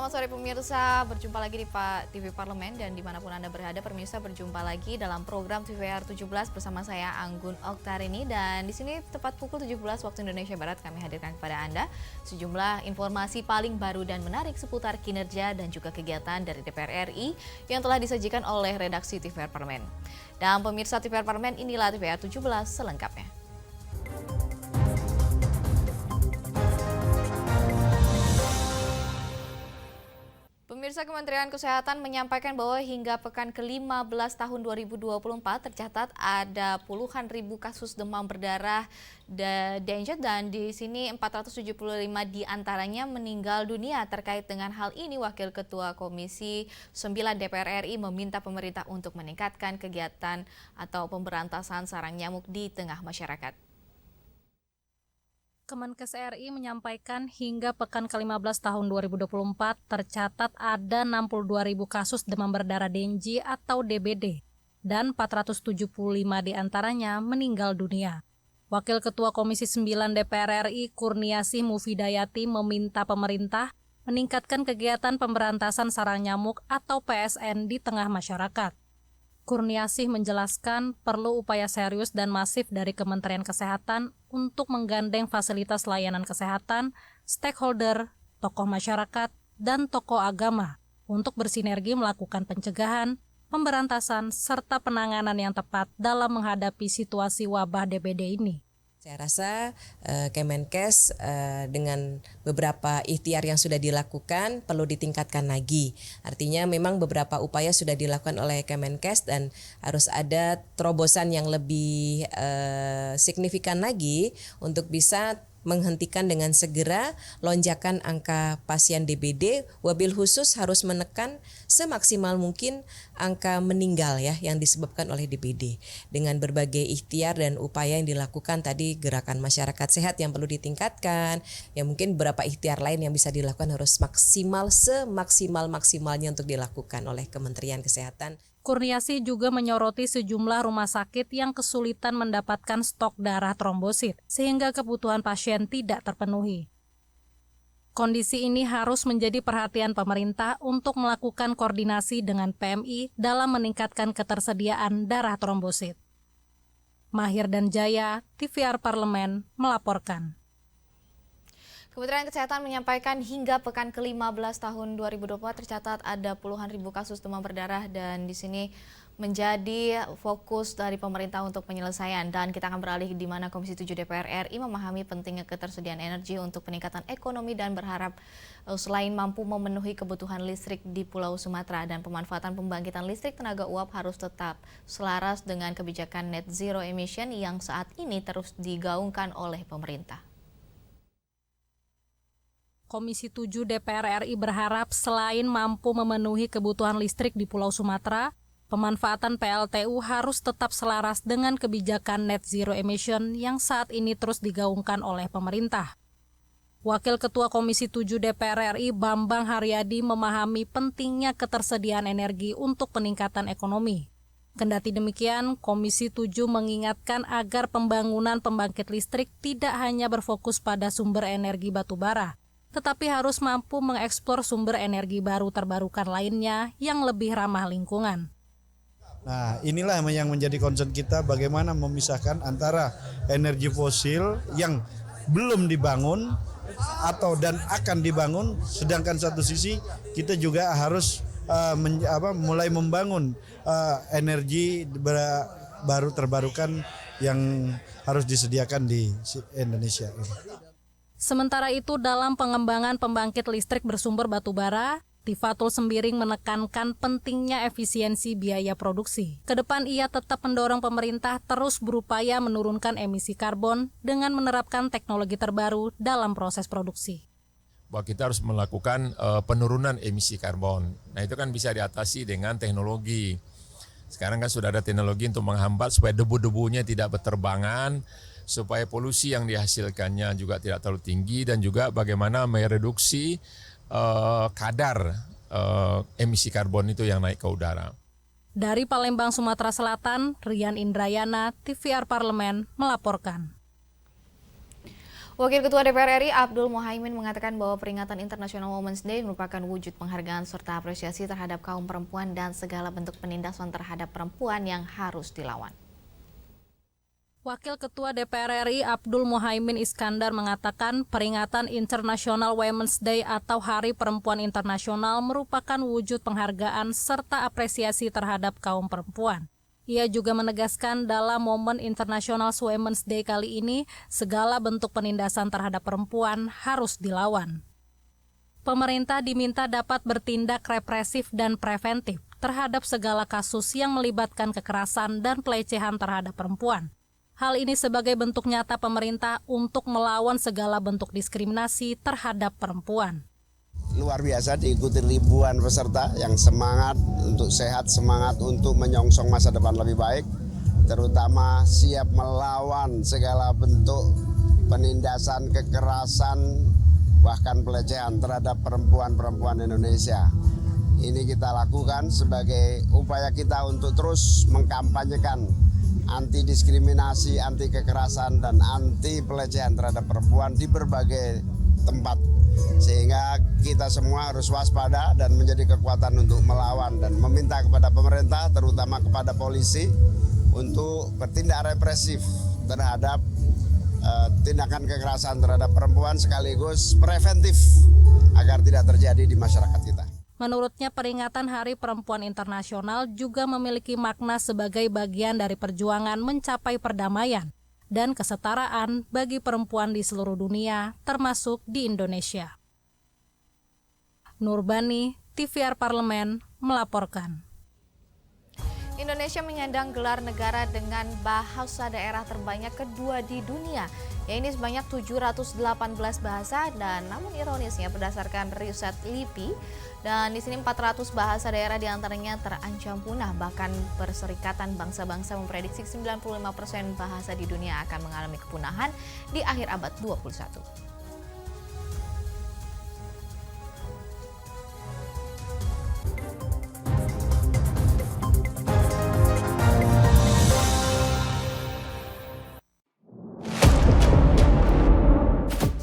selamat sore pemirsa. Berjumpa lagi di TV Parlemen dan dimanapun Anda berada, pemirsa berjumpa lagi dalam program TVR 17 bersama saya Anggun Oktarini. Dan di sini tepat pukul 17 waktu Indonesia Barat kami hadirkan kepada Anda sejumlah informasi paling baru dan menarik seputar kinerja dan juga kegiatan dari DPR RI yang telah disajikan oleh redaksi TVR Parlemen. Dan pemirsa TVR Parlemen, inilah TVR 17 selengkapnya. Pemirsa, Kementerian Kesehatan menyampaikan bahwa hingga pekan ke-15 tahun 2024 tercatat ada puluhan ribu kasus demam berdarah Dengue dan di sini 475 diantaranya meninggal dunia. Terkait dengan hal ini, Wakil Ketua Komisi 9 DPR RI meminta pemerintah untuk meningkatkan kegiatan atau pemberantasan sarang nyamuk di tengah masyarakat. Kemenkes RI menyampaikan hingga pekan ke-15 tahun 2024 tercatat ada 62.000 kasus demam berdarah Dengue atau DBD dan 475 diantaranya meninggal dunia. Wakil Ketua Komisi 9 DPR RI Kurniasih Mufidayati meminta pemerintah meningkatkan kegiatan pemberantasan sarang nyamuk atau PSN di tengah masyarakat. Kurniasih menjelaskan perlu upaya serius dan masif dari Kementerian Kesehatan untuk menggandeng fasilitas layanan kesehatan, stakeholder, tokoh masyarakat, dan tokoh agama untuk bersinergi melakukan pencegahan, pemberantasan, serta penanganan yang tepat dalam menghadapi situasi wabah DBD ini. Saya rasa Kemenkes dengan beberapa ikhtiar yang sudah dilakukan perlu ditingkatkan lagi. Artinya memang beberapa upaya sudah dilakukan oleh Kemenkes dan harus ada terobosan yang lebih signifikan lagi untuk bisa menghentikan dengan segera lonjakan angka pasien DBD, wabil khusus harus menekan semaksimal mungkin angka meninggal ya yang disebabkan oleh DBD. Dengan berbagai ikhtiar dan upaya yang dilakukan tadi, gerakan masyarakat sehat yang perlu ditingkatkan, ya mungkin beberapa ikhtiar lain yang bisa dilakukan harus maksimal semaksimal-maksimalnya untuk dilakukan oleh Kementerian Kesehatan. Kurniasih juga menyoroti sejumlah rumah sakit yang kesulitan mendapatkan stok darah trombosit, sehingga kebutuhan pasien tidak terpenuhi. Kondisi ini harus menjadi perhatian pemerintah untuk melakukan koordinasi dengan PMI dalam meningkatkan ketersediaan darah trombosit. Mahir dan Jaya, TVR Parlemen, melaporkan. Kementerian Kesehatan menyampaikan hingga pekan ke-15 tahun 2024 tercatat ada puluhan ribu kasus demam berdarah dan di sini menjadi fokus dari pemerintah untuk penyelesaian. Dan kita akan beralih di mana Komisi 7 DPR RI memahami pentingnya ketersediaan energi untuk peningkatan ekonomi dan berharap selain mampu memenuhi kebutuhan listrik di Pulau Sumatera dan pemanfaatan pembangkitan listrik tenaga uap harus tetap selaras dengan kebijakan net zero emission yang saat ini terus digaungkan oleh pemerintah. Komisi 7 DPR RI berharap selain mampu memenuhi kebutuhan listrik di Pulau Sumatera, pemanfaatan PLTU harus tetap selaras dengan kebijakan net zero emission yang saat ini terus digaungkan oleh pemerintah. Wakil Ketua Komisi 7 DPR RI Bambang Haryadi memahami pentingnya ketersediaan energi untuk peningkatan ekonomi. Kendati demikian, Komisi 7 mengingatkan agar pembangunan pembangkit listrik tidak hanya berfokus pada sumber energi batubara, tetapi harus mampu mengeksplor sumber energi baru terbarukan lainnya yang lebih ramah lingkungan. Nah, inilah yang menjadi concern kita, bagaimana memisahkan antara energi fosil yang belum dibangun dan akan dibangun, sedangkan satu sisi kita juga harus mulai membangun energi baru terbarukan yang harus disediakan di Indonesia. Sementara itu, dalam pengembangan pembangkit listrik bersumber batubara, Tifatul Sembiring menekankan pentingnya efisiensi biaya produksi. Kedepan ia tetap mendorong pemerintah terus berupaya menurunkan emisi karbon dengan menerapkan teknologi terbaru dalam proses produksi. Bahwa kita harus melakukan penurunan emisi karbon. Nah, itu kan bisa diatasi dengan teknologi. Sekarang kan sudah ada teknologi untuk menghambat supaya debu-debunya tidak berterbangan, supaya polusi yang dihasilkannya juga tidak terlalu tinggi dan juga bagaimana mereduksi kadar emisi karbon itu yang naik ke udara. Dari Palembang, Sumatera Selatan, Rian Indrayana, TVR Parlemen melaporkan. Wakil Ketua DPR RI Abdul Muhaimin mengatakan bahwa peringatan International Women's Day merupakan wujud penghargaan serta apresiasi terhadap kaum perempuan dan segala bentuk penindasan terhadap perempuan yang harus dilawan. Wakil Ketua DPR RI Abdul Muhaimin Iskandar mengatakan peringatan International Women's Day atau Hari Perempuan Internasional merupakan wujud penghargaan serta apresiasi terhadap kaum perempuan. Ia juga menegaskan dalam momen International Women's Day kali ini, segala bentuk penindasan terhadap perempuan harus dilawan. Pemerintah diminta dapat bertindak represif dan preventif terhadap segala kasus yang melibatkan kekerasan dan pelecehan terhadap perempuan. Hal ini sebagai bentuk nyata pemerintah untuk melawan segala bentuk diskriminasi terhadap perempuan. Luar biasa diikuti ribuan peserta yang semangat untuk sehat, semangat untuk menyongsong masa depan lebih baik, terutama siap melawan segala bentuk penindasan, kekerasan, bahkan pelecehan terhadap perempuan-perempuan Indonesia. Ini kita lakukan sebagai upaya kita untuk terus mengkampanyekan anti diskriminasi, anti kekerasan, dan anti pelecehan terhadap perempuan di berbagai tempat. Sehingga kita semua harus waspada dan menjadi kekuatan untuk melawan dan meminta kepada pemerintah, terutama kepada polisi, untuk bertindak represif terhadap tindakan kekerasan terhadap perempuan sekaligus preventif agar tidak terjadi di masyarakat kita. Menurutnya peringatan Hari Perempuan Internasional juga memiliki makna sebagai bagian dari perjuangan mencapai perdamaian dan kesetaraan bagi perempuan di seluruh dunia, termasuk di Indonesia. Nurbani, TVR Parlemen, melaporkan. Indonesia menyandang gelar negara dengan bahasa daerah terbanyak kedua di dunia, yaitu sebanyak 718 bahasa, dan namun ironisnya berdasarkan riset LIPI, dan di sini 400 bahasa daerah diantaranya terancam punah. Bahkan Perserikatan Bangsa-Bangsa memprediksi 95% bahasa di dunia akan mengalami kepunahan di akhir abad 21.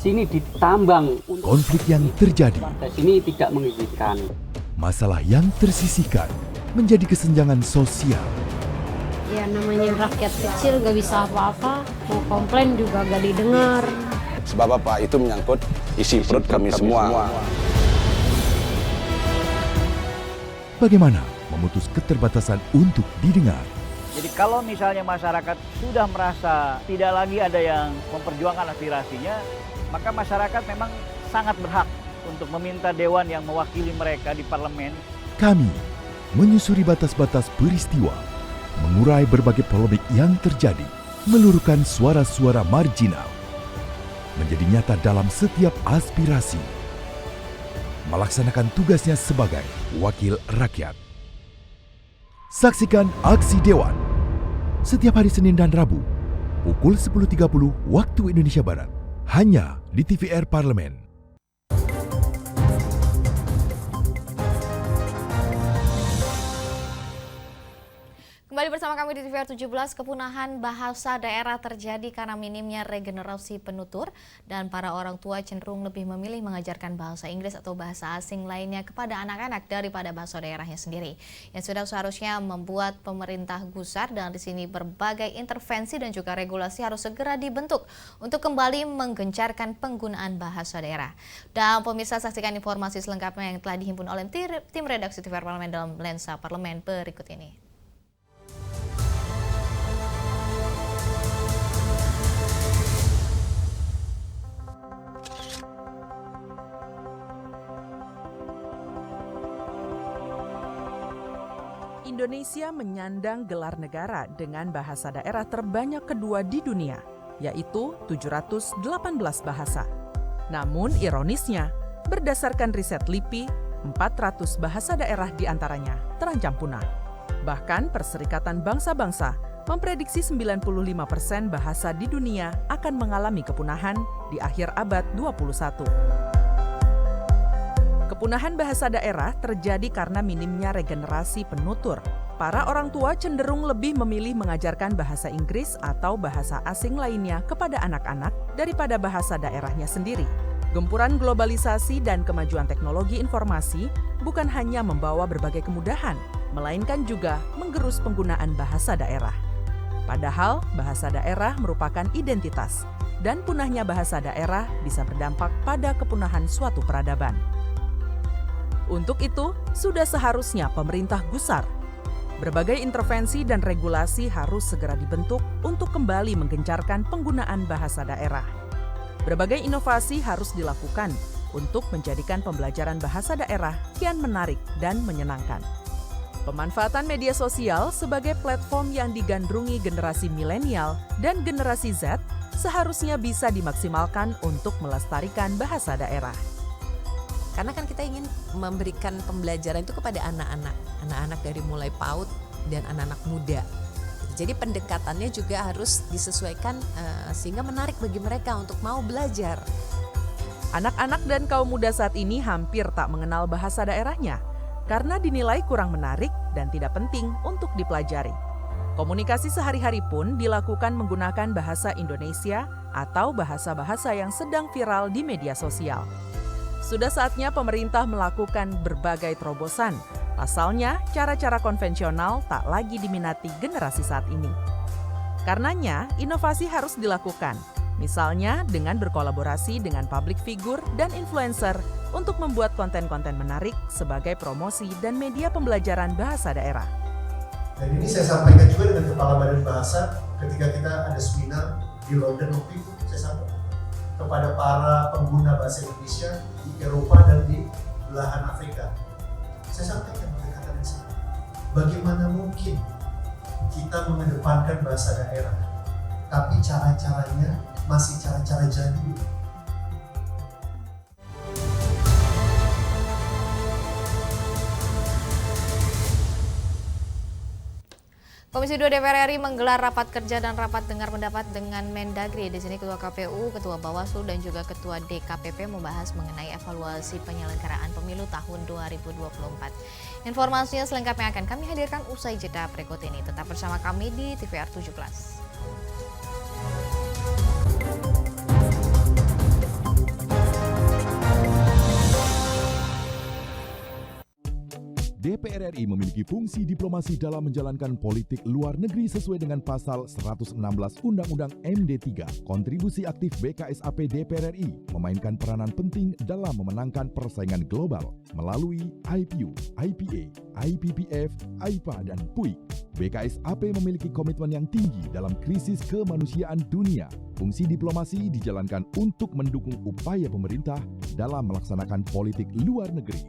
Sini ditambang. Konflik yang terjadi, Warga sini tidak mengizinkan. masalah yang tersisihkan menjadi kesenjangan sosial. Ya namanya rakyat kecil gak bisa apa-apa, mau komplain juga gak didengar. Sebab apa? Itu menyangkut isi perut kami semua. Bagaimana memutus keterbatasan untuk didengar? Jadi kalau misalnya masyarakat sudah merasa tidak lagi ada yang memperjuangkan aspirasinya, maka masyarakat memang sangat berhak untuk meminta dewan yang mewakili mereka di parlemen. Kami menyusuri batas-batas peristiwa, mengurai berbagai polemik yang terjadi, meluruhkan suara-suara marginal, menjadi nyata dalam setiap aspirasi, melaksanakan tugasnya sebagai wakil rakyat. Saksikan Aksi Dewan setiap hari Senin dan Rabu pukul 10.30 waktu Indonesia Barat, hanya di TVR Parlemen. Kembali bersama kami di TVR 17, kepunahan bahasa daerah terjadi karena minimnya regenerasi penutur dan para orang tua cenderung lebih memilih mengajarkan bahasa Inggris atau bahasa asing lainnya kepada anak-anak daripada bahasa daerahnya sendiri. Yang sudah seharusnya membuat pemerintah gusar, dan di sini berbagai intervensi dan juga regulasi harus segera dibentuk untuk kembali menggencarkan penggunaan bahasa daerah. Dan pemirsa, saksikan informasi selengkapnya yang telah dihimpun oleh tim redaksi TVR Parlemen dalam Lensa Parlemen berikut ini. Indonesia menyandang gelar negara dengan bahasa daerah terbanyak kedua di dunia, yaitu 718 bahasa. Namun ironisnya, berdasarkan riset LIPI, 400 bahasa daerah diantaranya terancam punah. Bahkan Perserikatan Bangsa-Bangsa memprediksi 95% bahasa di dunia akan mengalami kepunahan di akhir abad 21. Kepunahan bahasa daerah terjadi karena minimnya regenerasi penutur para orang tua cenderung lebih memilih mengajarkan bahasa Inggris atau bahasa asing lainnya kepada anak-anak daripada bahasa daerahnya sendiri. Gempuran globalisasi dan kemajuan teknologi informasi bukan hanya membawa berbagai kemudahan, melainkan juga menggerus penggunaan bahasa daerah. Padahal bahasa daerah merupakan identitas, dan punahnya bahasa daerah bisa berdampak pada kepunahan suatu peradaban. Untuk itu, sudah seharusnya pemerintah gusar. Berbagai intervensi dan regulasi harus segera dibentuk untuk kembali menggencarkan penggunaan bahasa daerah. Berbagai inovasi harus dilakukan untuk menjadikan pembelajaran bahasa daerah kian menarik dan menyenangkan. Pemanfaatan media sosial sebagai platform yang digandrungi generasi milenial dan generasi Z seharusnya bisa dimaksimalkan untuk melestarikan bahasa daerah. Karena kan kita ingin memberikan pembelajaran itu kepada anak-anak dari mulai PAUD dan anak-anak muda. Jadi pendekatannya juga harus disesuaikan sehingga menarik bagi mereka untuk mau belajar. Anak-anak dan kaum muda saat ini hampir tak mengenal bahasa daerahnya karena dinilai kurang menarik dan tidak penting untuk dipelajari. Komunikasi sehari-hari pun dilakukan menggunakan bahasa Indonesia atau bahasa-bahasa yang sedang viral di media sosial. Sudah saatnya pemerintah melakukan berbagai terobosan. Pasalnya, cara-cara konvensional tak lagi diminati generasi saat ini. Karenanya, inovasi harus dilakukan. Misalnya dengan berkolaborasi dengan public figure dan influencer untuk membuat konten-konten menarik sebagai promosi dan media pembelajaran bahasa daerah. Dan ini saya sampaikan juga dengan Kepala Badan Bahasa ketika kita ada seminar di London waktu itu, saya sampaikan kepada para pengguna bahasa Indonesia di Eropa dan di belahan Afrika. Saya sampaikan pendekatan yang sama. Bagaimana mungkin kita mengedepankan bahasa daerah, tapi cara-caranya masih cara-cara jadul. Komisi 2 DPR RI menggelar rapat kerja dan rapat dengar pendapat dengan Mendagri. Di sini Ketua KPU, Ketua Bawaslu, dan juga Ketua DKPP membahas mengenai evaluasi penyelenggaraan pemilu tahun 2024. Informasinya selengkapnya akan kami hadirkan usai jeda berikut ini. Tetap bersama kami di TVR 17. DPR RI memiliki fungsi diplomasi dalam menjalankan politik luar negeri sesuai dengan pasal 116 Undang-Undang MD3. Kontribusi aktif BKSAP DPR RI memainkan peranan penting dalam memenangkan persaingan global melalui IPU, IPA, IPPF, IPA, dan PUIK. BKSAP memiliki komitmen yang tinggi dalam krisis kemanusiaan dunia. Fungsi diplomasi dijalankan untuk mendukung upaya pemerintah dalam melaksanakan politik luar negeri.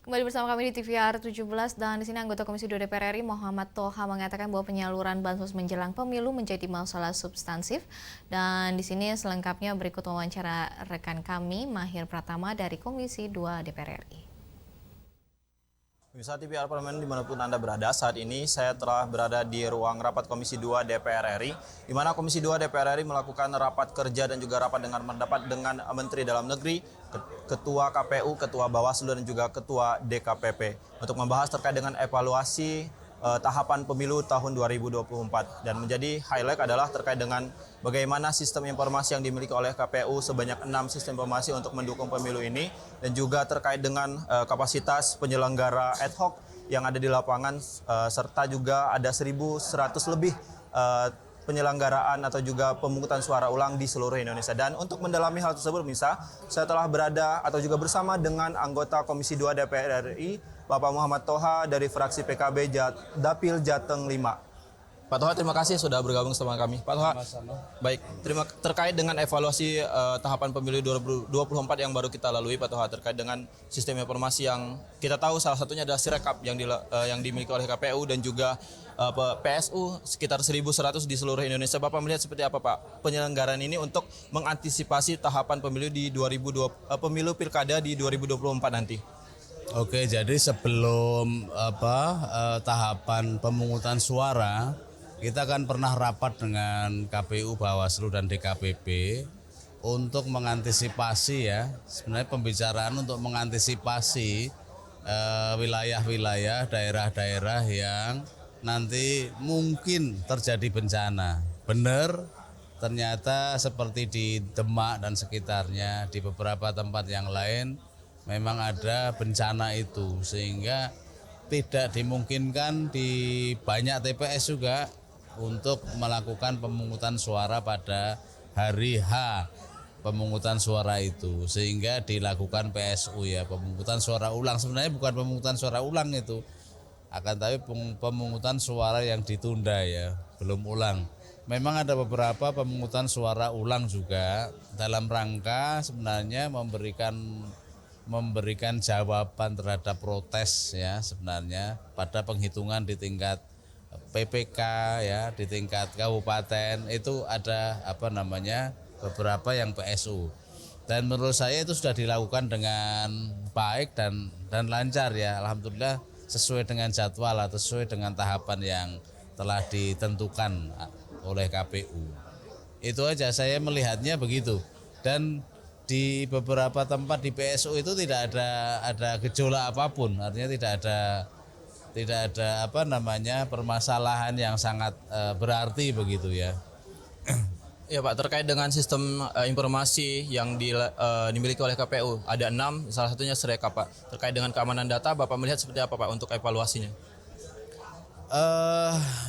Kembali bersama kami di TVR 17 dan di sini anggota Komisi 2 DPR RI Muhammad Toha mengatakan bahwa penyaluran bansos menjelang pemilu menjadi masalah substansif dan di sini selengkapnya berikut wawancara rekan kami Mahir Pratama dari Komisi 2 DPR RI. Pemirsa TVR Parlemen dimanapun Anda berada, saat ini saya telah berada di ruang rapat Komisi 2 DPR RI, di mana Komisi 2 DPR RI melakukan rapat kerja dan juga rapat dengar pendapat dengan Menteri Dalam Negeri, Ketua KPU, Ketua Bawaslu, dan juga Ketua DKPP untuk membahas terkait dengan evaluasi tahapan pemilu tahun 2024. Dan menjadi highlight adalah terkait dengan bagaimana sistem informasi yang dimiliki oleh KPU sebanyak 6 sistem informasi untuk mendukung pemilu ini, dan juga terkait dengan kapasitas penyelenggara ad hoc yang ada di lapangan, serta juga ada 1.100 lebih penyelenggaraan atau juga pemungutan suara ulang di seluruh Indonesia. Dan untuk mendalami hal tersebut, saya telah berada atau juga bersama dengan anggota Komisi 2 DPR RI, Bapak Muhammad Toha dari fraksi PKB Dapil Jateng 5. Pak Toha, terima kasih sudah bergabung sama kami. Pak Toha, baik, terkait dengan evaluasi tahapan pemilu 2024 yang baru kita lalui, Pak Toha, terkait dengan sistem informasi yang kita tahu salah satunya adalah Sirekap yang dimiliki oleh KPU dan juga PSU sekitar 1.100 di seluruh Indonesia. Bapak melihat seperti apa, Pak, penyelenggaraan ini untuk mengantisipasi tahapan pemilu di pemilu pilkada di 2024 nanti? Oke, jadi sebelum tahapan pemungutan suara, kita kan pernah rapat dengan KPU, Bawaslu, dan DKPP untuk mengantisipasi ya, sebenarnya pembicaraan untuk mengantisipasi wilayah-wilayah, daerah-daerah yang nanti mungkin terjadi bencana. Benar, ternyata seperti di Demak dan sekitarnya, di beberapa tempat yang lain memang ada bencana itu, sehingga tidak dimungkinkan di banyak TPS juga untuk melakukan pemungutan suara pada hari H pemungutan suara itu, sehingga dilakukan PSU ya, pemungutan suara ulang. Sebenarnya bukan pemungutan suara ulang itu, akan tapi pemungutan suara yang ditunda ya, belum ulang. Memang ada beberapa pemungutan suara ulang juga dalam rangka sebenarnya memberikan jawaban terhadap protes ya, sebenarnya pada penghitungan di tingkat PPK ya, di tingkat kabupaten itu ada beberapa yang PSU, dan menurut saya itu sudah dilakukan dengan baik dan lancar ya, alhamdulillah sesuai dengan jadwal atau sesuai dengan tahapan yang telah ditentukan oleh KPU. Itu aja saya melihatnya begitu. Dan di beberapa tempat di PSU itu tidak ada gejolak apapun, artinya tidak ada permasalahan yang sangat berarti begitu ya. Ya Pak, terkait dengan sistem informasi yang dimiliki oleh KPU, ada 6, salah satunya Sirekap, Pak. Terkait dengan keamanan data, Bapak melihat seperti apa, Pak, untuk evaluasinya?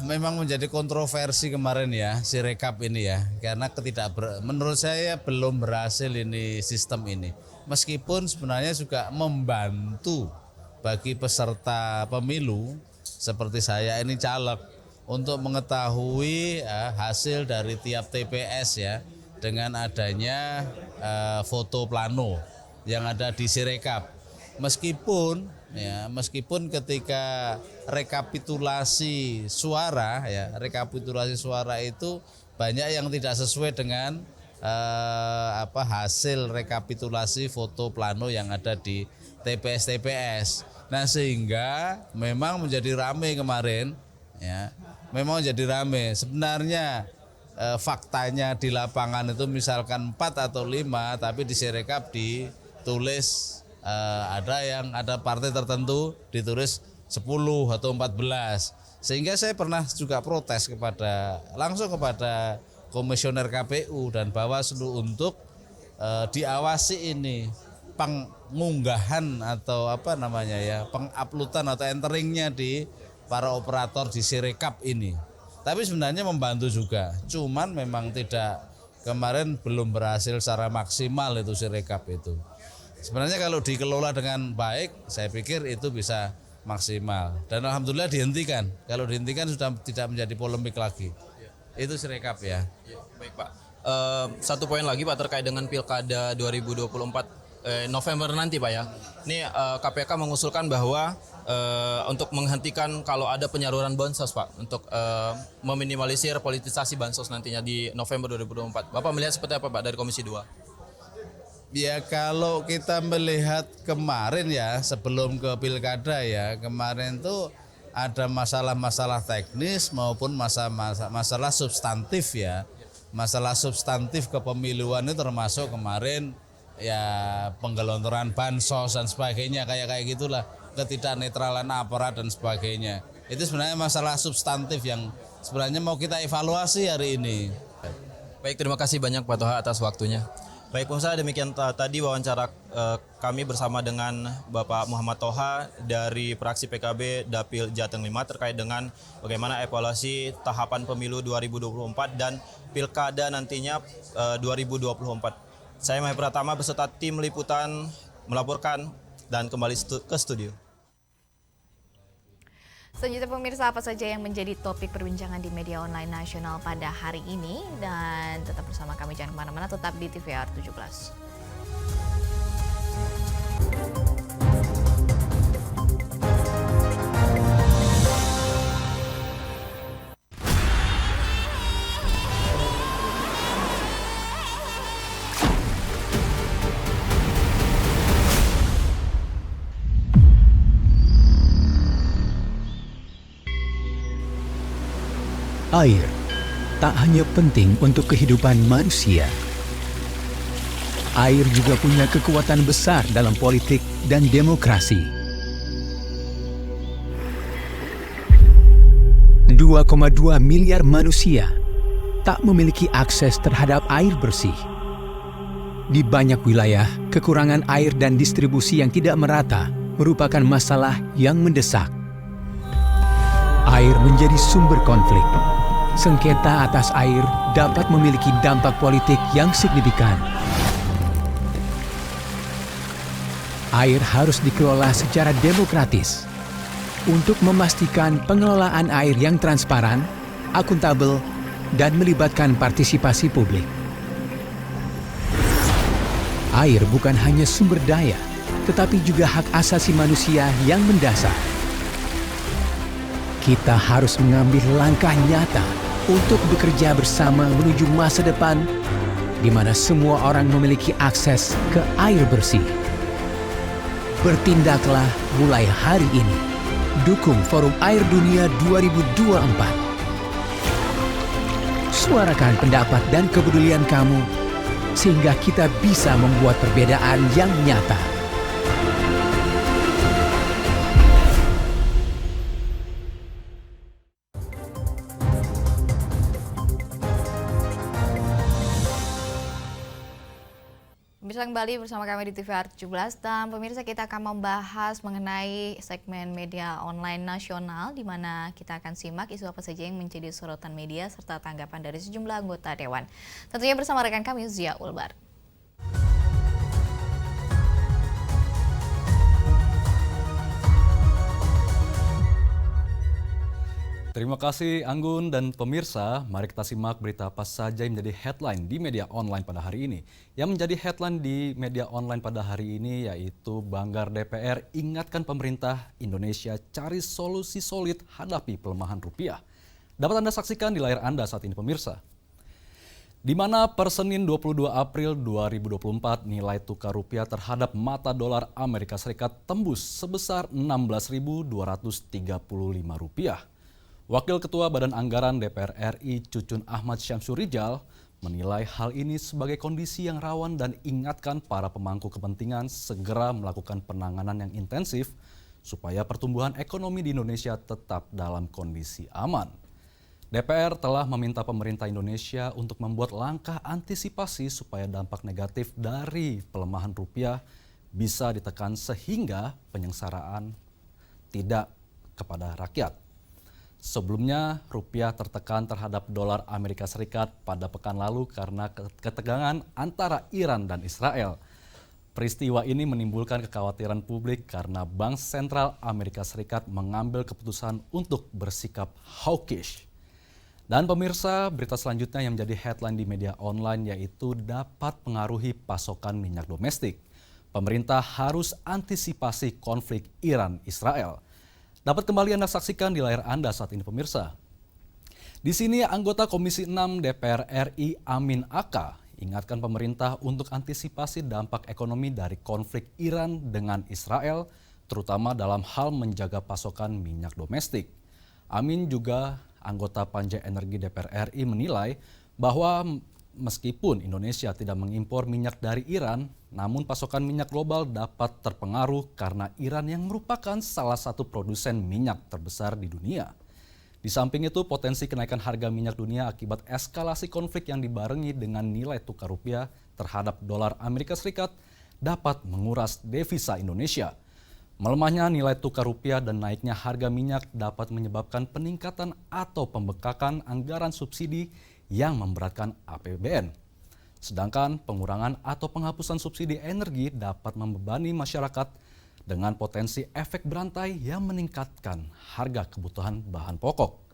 Memang menjadi kontroversi kemarin ya, Sirekap ini ya, karena menurut saya belum berhasil ini sistem ini. Meskipun sebenarnya juga membantu bagi peserta pemilu seperti saya ini caleg untuk mengetahui hasil dari tiap TPS ya, dengan adanya foto plano yang ada di Sirekap. Meskipun ketika rekapitulasi suara itu banyak yang tidak sesuai dengan hasil rekapitulasi foto plano yang ada di TPS. Nah, sehingga memang menjadi ramai kemarin ya. Memang jadi ramai. Sebenarnya faktanya di lapangan itu misalkan 4 atau 5, tapi di Sirekap ditulis ada partai tertentu ditulis 10 atau 14. Sehingga saya pernah juga protes langsung kepada komisioner KPU dan Bawaslu untuk diawasi ini pengunggahan atau penguploadan atau enteringnya di para operator di Sirekap ini. Tapi sebenarnya membantu juga. Cuman memang kemarin belum berhasil secara maksimal itu Sirekap itu. Sebenarnya kalau dikelola dengan baik, saya pikir itu bisa maksimal. Dan alhamdulillah dihentikan. Kalau dihentikan sudah tidak menjadi polemik lagi. Itu Sirekap ya. Baik Pak. Satu poin lagi Pak, terkait dengan Pilkada 2024 November nanti Pak ya. Ini KPK mengusulkan bahwa untuk menghentikan kalau ada penyaluran bansos Pak, untuk meminimalisir politisasi bansos nantinya di November 2024. Bapak melihat seperti apa Pak dari Komisi 2? Ya, kalau kita melihat kemarin ya, sebelum ke pilkada ya, kemarin tuh ada masalah-masalah teknis maupun masalah substantif ya. Masalah substantif kepemiluan itu termasuk kemarin ya penggelontoran bansos dan sebagainya, kayak gitulah, ketidaknetralan aparat dan sebagainya. Itu sebenarnya masalah substantif yang sebenarnya mau kita evaluasi hari ini. Baik, terima kasih banyak Pak Toha atas waktunya. Baik pemirsa, demikian tadi wawancara kami bersama dengan Bapak Muhammad Toha dari fraksi PKB Dapil Jateng 5 terkait dengan bagaimana evaluasi tahapan pemilu 2024 dan pilkada nantinya 2024. Saya Mahir Pratama beserta tim liputan melaporkan dan kembali ke studio. Selanjutnya pemirsa, apa saja yang menjadi topik perbincangan di media online nasional pada hari ini? Dan tetap bersama kami, jangan kemana-mana, tetap di TVR 17. Air tak hanya penting untuk kehidupan manusia. Air juga punya kekuatan besar dalam politik dan demokrasi. 2,2 miliar manusia tak memiliki akses terhadap air bersih. Di banyak wilayah, kekurangan air dan distribusi yang tidak merata merupakan masalah yang mendesak. Air menjadi sumber konflik. Sengketa atas air dapat memiliki dampak politik yang signifikan. Air harus dikelola secara demokratis untuk memastikan pengelolaan air yang transparan, akuntabel, dan melibatkan partisipasi publik. Air bukan hanya sumber daya, tetapi juga hak asasi manusia yang mendasar. Kita harus mengambil langkah nyata untuk bekerja bersama menuju masa depan di mana semua orang memiliki akses ke air bersih. Bertindaklah mulai hari ini. Dukung Forum Air Dunia 2024. Suarakan pendapat dan kepedulian kamu sehingga kita bisa membuat perbedaan yang nyata. Bisa kembali bersama kami di TVR 17 dan pemirsa, kita akan membahas mengenai segmen media online nasional di mana kita akan simak isu apa saja yang menjadi sorotan media serta tanggapan dari sejumlah anggota dewan. Tentunya bersama rekan kami Zia Ulbar. Terima kasih Anggun dan pemirsa, mari kita simak berita apa saja yang menjadi headline di media online pada hari ini. Yang menjadi headline di media online pada hari ini yaitu Banggar DPR ingatkan pemerintah Indonesia cari solusi solid hadapi pelemahan rupiah. Dapat Anda saksikan di layar Anda saat ini pemirsa. Di mana per Senin 22 April 2024 nilai tukar rupiah terhadap mata dolar Amerika Serikat tembus sebesar Rp16.235. Wakil Ketua Badan Anggaran DPR RI Cucun Ahmad Syamsurijal menilai hal ini sebagai kondisi yang rawan dan ingatkan para pemangku kepentingan segera melakukan penanganan yang intensif supaya pertumbuhan ekonomi di Indonesia tetap dalam kondisi aman. DPR telah meminta pemerintah Indonesia untuk membuat langkah antisipasi supaya dampak negatif dari pelemahan rupiah bisa ditekan sehingga penyengsaraan tidak kepada rakyat. Sebelumnya, rupiah tertekan terhadap dolar Amerika Serikat pada pekan lalu karena ketegangan antara Iran dan Israel. Peristiwa ini menimbulkan kekhawatiran publik karena Bank Sentral Amerika Serikat mengambil keputusan untuk bersikap hawkish. Dan pemirsa, berita selanjutnya yang menjadi headline di media online yaitu dapat pengaruhi pasokan minyak domestik. Pemerintah harus antisipasi konflik Iran-Israel. Dapat kembali Anda saksikan di layar Anda saat ini pemirsa. Di sini anggota Komisi 6 DPR RI Amin Aka ingatkan pemerintah untuk antisipasi dampak ekonomi dari konflik Iran dengan Israel, terutama dalam hal menjaga pasokan minyak domestik. Amin juga anggota Panja Energi DPR RI menilai bahwa meskipun Indonesia tidak mengimpor minyak dari Iran, namun pasokan minyak global dapat terpengaruh karena Iran yang merupakan salah satu produsen minyak terbesar di dunia. Di samping itu, potensi kenaikan harga minyak dunia akibat eskalasi konflik yang dibarengi dengan nilai tukar rupiah terhadap dolar Amerika Serikat dapat menguras devisa Indonesia. Melemahnya nilai tukar rupiah dan naiknya harga minyak dapat menyebabkan peningkatan atau pembekakan anggaran subsidi yang memberatkan APBN. Sedangkan pengurangan atau penghapusan subsidi energi dapat membebani masyarakat dengan potensi efek berantai yang meningkatkan harga kebutuhan bahan pokok.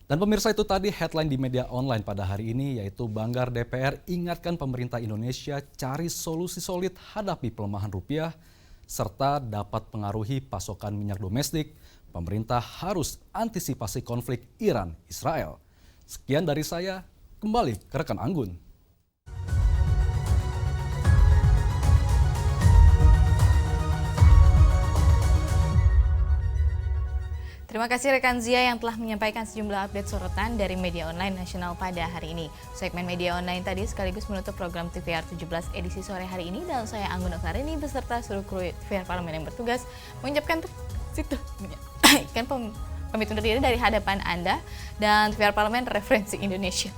Dan pemirsa, itu tadi headline di media online pada hari ini, yaitu Banggar DPR ingatkan pemerintah Indonesia cari solusi solid hadapi pelemahan rupiah, serta dapat pengaruhi pasokan minyak domestik. Pemerintah harus antisipasi konflik Iran-Israel. Sekian dari saya, kembali ke rekan Anggun. Terima kasih rekan Zia yang telah menyampaikan sejumlah update sorotan dari media online nasional pada hari ini. Segmen media online tadi sekaligus menutup program TVR 17 edisi sore hari ini, dan saya Anggun Oktarini beserta seluruh kru TVR Parlemen yang bertugas mengucapkan pamit undur diri dari hadapan Anda, dan TVR Parlemen referensi Indonesia.